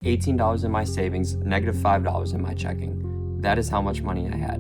$18 in my savings, negative $5 in my checking. That is how much money I had.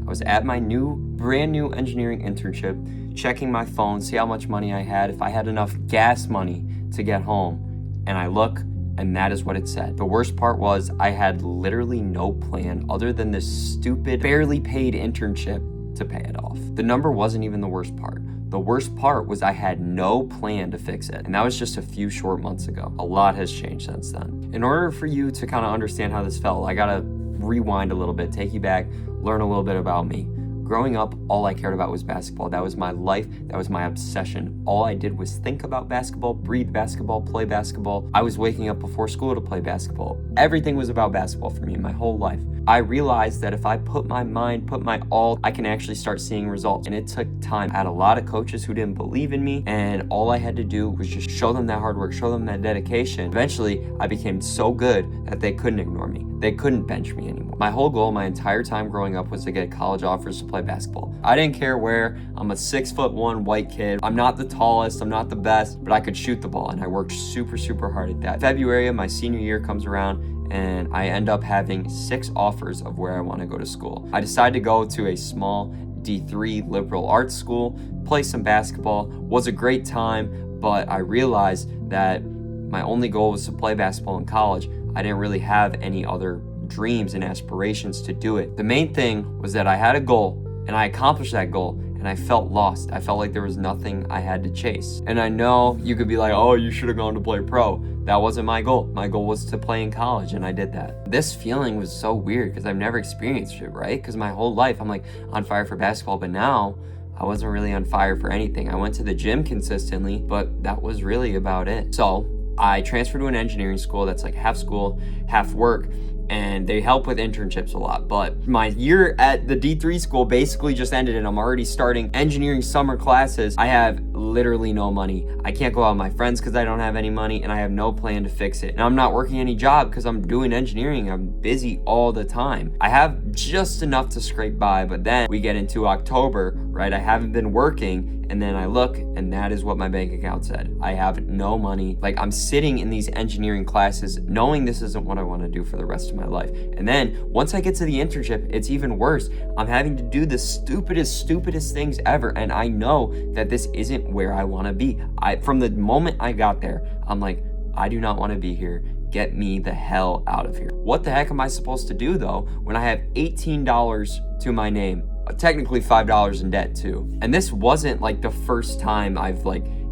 I was at my brand new engineering internship, checking my phone, see how much money I had, if I had enough gas money to get home. And I look, and that is what it said. The worst part was I had literally no plan other than this stupid, barely paid internship to pay it off. The number wasn't even the worst part. The worst part was I had no plan to fix it. And that was just a few short months ago. A lot has changed since then. In order for you to kind of understand how this felt, I gotta rewind a little bit, take you back, learn a little bit about me. Growing up, all I cared about was basketball. That was my life. That was my obsession. All I did was think about basketball, breathe basketball, play basketball. I was waking up before school to play basketball. Everything was about basketball for me my whole life. I realized that if I put my mind, put my all, I can actually start seeing results. And it took time. I had a lot of coaches who didn't believe in me, and all I had to do was just show them that hard work, show them that dedication. Eventually, I became so good that they couldn't ignore me. They couldn't bench me anymore. My whole goal my entire time growing up was to get college offers to play basketball. I didn't care where. I'm a 6'1" white kid. I'm not the tallest, I'm not the best, but I could shoot the ball, and I worked super, super hard at that. February of my senior year comes around, and I end up having 6 offers of where I want to go to school. I decided to go to a small D3 liberal arts school, play some basketball. Was a great time, but I realized that my only goal was to play basketball in college. I didn't really have any other dreams and aspirations to do it. The main thing was that I had a goal, and I accomplished that goal, and I felt lost. I felt like there was nothing I had to chase. And I know you could be like, oh, you should have gone to play pro. That wasn't my goal. My goal was to play in college, and I did that. This feeling was so weird because I've never experienced it, right? Because my whole life I'm like on fire for basketball, but now I wasn't really on fire for anything. I went to the gym consistently, but that was really about it. So I transferred to an engineering school that's like half school, half work, and they help with internships a lot. But my year at the D3 school basically just ended, and I'm already starting engineering summer classes. I have literally no money. I can't go out with my friends because I don't have any money, and I have no plan to fix it. And I'm not working any job because I'm doing engineering. I'm busy all the time. I have just enough to scrape by, but then we get into October, right? I haven't been working, and then I look, and that is what my bank account said. I have no money. Like, I'm sitting in these engineering classes knowing this isn't what I want to do for the rest of my life. And then once I get to the internship, it's even worse. I'm having to do the stupidest things ever, and I know that this isn't where I want to be. From the moment I got there, I'm like, I do not want to be here. Get me the hell out of here. What the heck am I supposed to do though when I have $18 to my name? Technically $5 in debt too. And this wasn't like the first time I've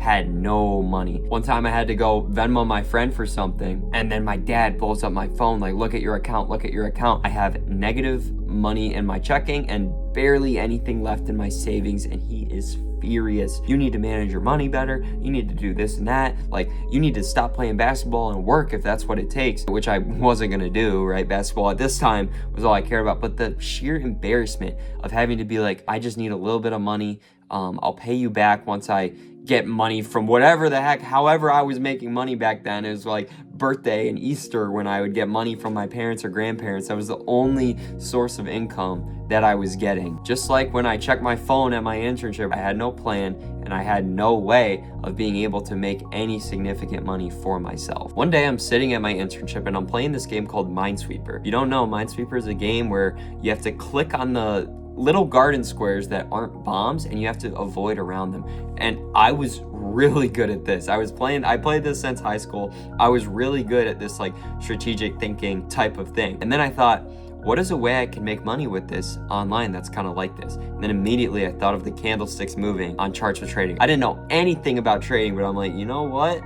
had no money. One time I had to go Venmo my friend for something, and then my dad pulls up my phone like, look at your account. I have negative money in my checking and barely anything left in my savings, and he is furious. You need to manage your money better. You need to do this and that. Like, you need to stop playing basketball and work if that's what it takes, which I wasn't gonna do, right? Basketball at this time was all I cared about. But the sheer embarrassment of having to be like, I just need a little bit of money. I'll pay you back once I get money from whatever the heck, however I was making money back then. It was like birthday and Easter when I would get money from my parents or grandparents. That was the only source of income that I was getting. Just like when I checked my phone at my internship, I had no plan and I had no way of being able to make any significant money for myself. One day I'm sitting at my internship and I'm playing this game called Minesweeper. If you don't know, Minesweeper is a game where you have to click on the little garden squares that aren't bombs and you have to avoid around them. And I was really good at this. I played this since high school. I was really good at this strategic thinking type of thing. And then I thought, what is a way I can make money with this online that's kind of like this? And then immediately I thought of the candlesticks moving on charts for trading. I didn't know anything about trading, but I'm like, you know what?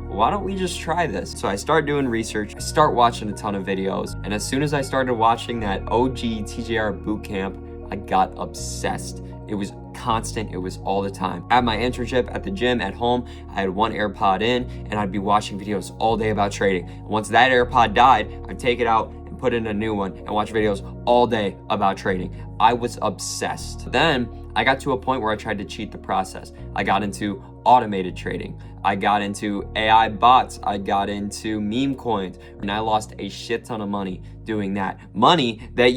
Why don't we just try this? So I start doing research, I start watching a ton of videos, and as soon as I started watching that OG TJR bootcamp, I got obsessed. It was constant, it was all the time. At my internship, at the gym, at home, I had one AirPod in and I'd be watching videos all day about trading. And once that AirPod died, I'd take it out and put in a new one and watch videos all day about trading. I was obsessed. Then I got to a point where I tried to cheat the process. I got into automated trading. I got into AI bots, I got into meme coins, and I lost a shit ton of money doing that. Money that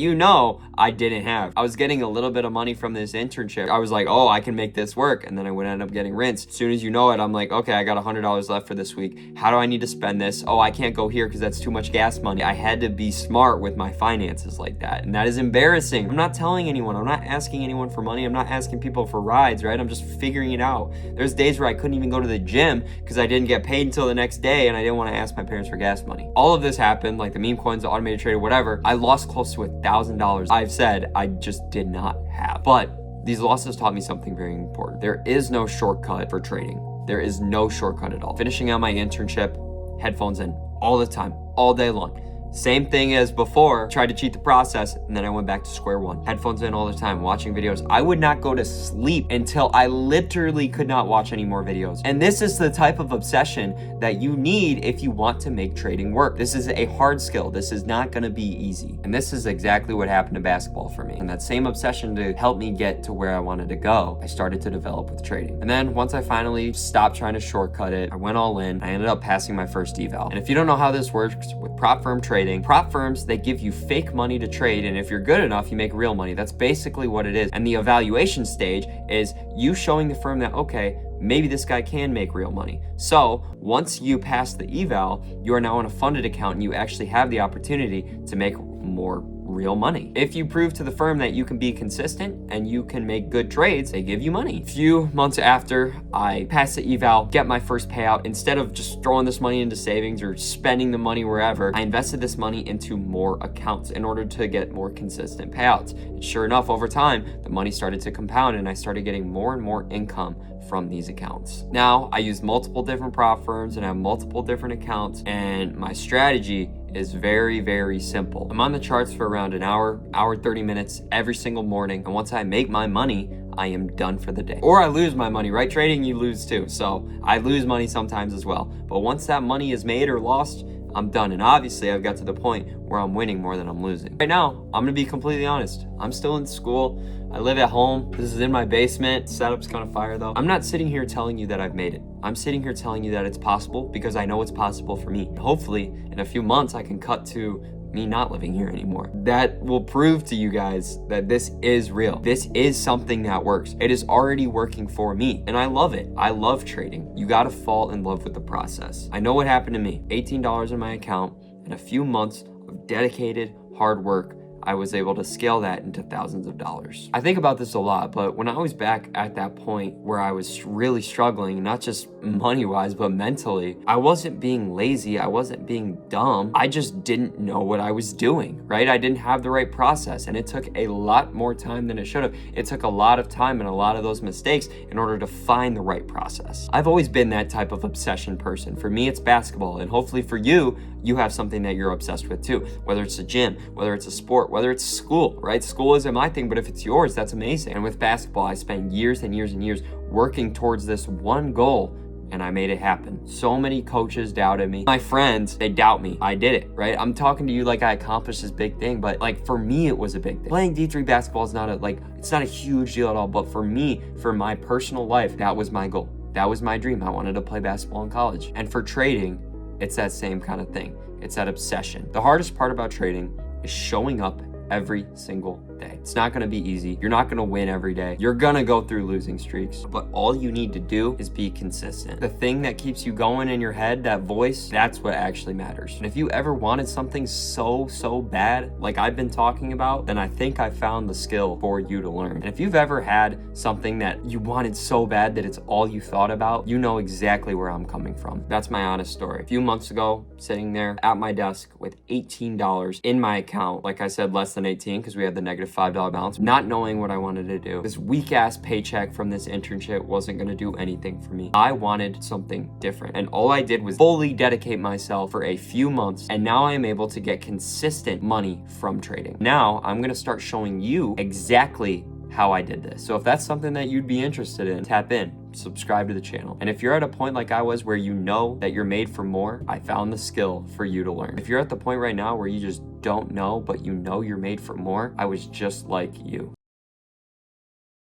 I didn't have. I was getting a little bit of money from this internship. I was like, oh, I can make this work. And then I would end up getting rinsed. As soon as you know it, I'm like, okay, I got $100 left for this week. How do I need to spend this? Oh, I can't go here because that's too much gas money. I had to be smart with my finances like that. And that is embarrassing. I'm not telling anyone. I'm not asking anyone for money. I'm not asking people for rides, right? I'm just figuring it out. There's days where I couldn't even go to the gym because I didn't get paid until the next day and I didn't want to ask my parents for gas money. All of this happened, like the meme coins, the automated trader, whatever. I lost close to $1,000. I've said I just did not have. But these losses taught me something very important. There is no shortcut for trading. There is no shortcut at all. Finishing out my internship, headphones in all the time, all day long. Same thing as before, tried to cheat the process, and then I went back to square one. Headphones in all the time, watching videos. I would not go to sleep until I literally could not watch any more videos. And this is the type of obsession that you need if you want to make trading work. This is a hard skill. This is not gonna be easy. And this is exactly what happened to basketball for me. And that same obsession to help me get to where I wanted to go, I started to develop with trading. And then once I finally stopped trying to shortcut it, I went all in. I ended up passing my first eval. And if you don't know how this works with prop firm trading, prop firms, they give you fake money to trade, and if you're good enough, you make real money. That's basically what it is. And the evaluation stage is you showing the firm that, okay, maybe this guy can make real money. So once you pass the eval, you are now in a funded account and you actually have the opportunity to make more real money. If you prove to the firm that you can be consistent and you can make good trades, they give you money. A few months after I pass the eval, get my first payout, instead of just throwing this money into savings or spending the money wherever, I invested this money into more accounts in order to get more consistent payouts. And sure enough, over time, the money started to compound and I started getting more and more income from these accounts. Now, I use multiple different prop firms and I have multiple different accounts, and my strategy is very, very simple. I'm on the charts for around an hour, 30 minutes every single morning. And once I make my money, I am done for the day. Or I lose my money, right? Trading, you lose too. So I lose money sometimes as well. But once that money is made or lost, I'm done. And obviously I've got to the point where I'm winning more than I'm losing. Right now, I'm gonna be completely honest. I'm still in school. I live at home. This is in my basement. Setup's kind of fire though. I'm not sitting here telling you that I've made it. I'm sitting here telling you that it's possible because I know it's possible for me. Hopefully in a few months I can cut to me not living here anymore. That will prove to you guys that this is real. This is something that works. It is already working for me and I love it. I love trading. You gotta fall in love with the process. I know what happened to me. $18 in my account and a few months of dedicated hard work, I was able to scale that into thousands of dollars. I think about this a lot, but when I was back at that point where I was really struggling, not just money-wise, but mentally, I wasn't being lazy, I wasn't being dumb, I just didn't know what I was doing, right? I didn't have the right process, and it took a lot more time than it should have. It took a lot of time and a lot of those mistakes in order to find the right process. I've always been that type of obsession person. For me, it's basketball, and hopefully for you, you have something that you're obsessed with too, whether it's a gym, whether it's a sport, whether it's school, right? School isn't my thing, but if it's yours, that's amazing. And with basketball, I spent years and years and years working towards this one goal, and I made it happen. So many coaches doubted me. My friends, they doubt me. I did it, right? I'm talking to you like I accomplished this big thing, but like for me, it was a big thing. Playing D3 basketball is not it's not a huge deal at all, but for me, for my personal life, that was my goal. That was my dream. I wanted to play basketball in college. And for trading, it's that same kind of thing. It's that obsession. The hardest part about trading is showing up every single day. It's not gonna be easy. You're not gonna win every day. You're gonna go through losing streaks, but all you need to do is be consistent. The thing that keeps you going in your head, that voice, that's what actually matters. And if you ever wanted something so bad, like I've been talking about, then I think I found the skill for you to learn. And if you've ever had something that you wanted so bad that it's all you thought about, you know exactly where I'm coming from. That's my honest story. A few months ago, sitting there at my desk with $18 in my account, like I said, less than 18 because we had the negative $5 balance, not knowing what I wanted to do. This weak ass paycheck from this internship wasn't gonna do anything for me. I wanted something different. And all I did was fully dedicate myself for a few months. And now I am able to get consistent money from trading. Now I'm gonna start showing you exactly how I did this. So if that's something that you'd be interested in, tap in, subscribe to the channel. And if you're at a point like I was where you know that you're made for more, I found the skill for you to learn. If you're at the point right now where you just don't know, but you know you're made for more, I was just like you.